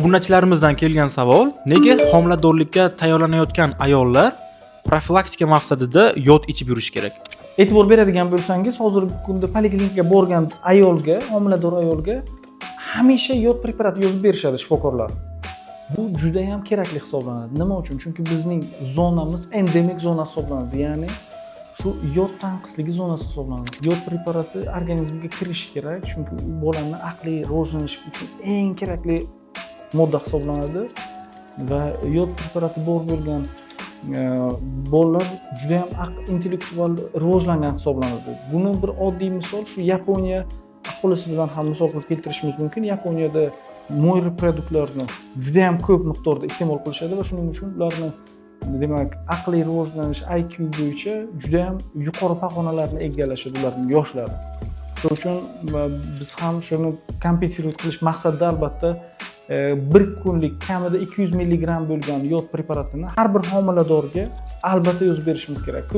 Obunachilarimizdan kelgan savol: nega homiladorlikka tayyorlanayotgan ayollar profilaktika maqsadida yod ichib yurish kerak? E'tibor beradigan bo'lsangiz, hozirgi kunda poliklinikaga borgan ayolga, homilador ayolga hamisha yod preparati yozib berishadi shifokorlar. Bu juda ham kerakli hisoblanadi. Nima uchun? Chunki bizning zonamiz endemik zona hisoblanadi. Ya'ni shu yod tanqisligi zonasi hisoblanadi. Yod preparati organizmga kirishi kerak, chunki u bolani aqliy rivojlanishi uchun eng kerakli modda hisoblanadi va yod preparati bor bo'lgan bolalar juda ham intellektual rivojlangan hisoblanadi. Buni bir oddiy misol shu Yaponiya aholisi bilan ham misol qilib keltirishimiz mumkin. Yaponiyada mo'y produktlarni juda ham ko'p miqdorda iste'mol qilishadi va shuning uchun ularni demak aqliy rivojlanish IQ bo'yicha juda ham yuqori pog'onalarni egallashadi ularning yoshlari. Shuning uchun biz ham shuni kompensировать qilish maqsadida albatta bir kunlik kamida 200 mg bo'lgan yod preparatini har bir homiladorga albatta yozib berishimiz kerak.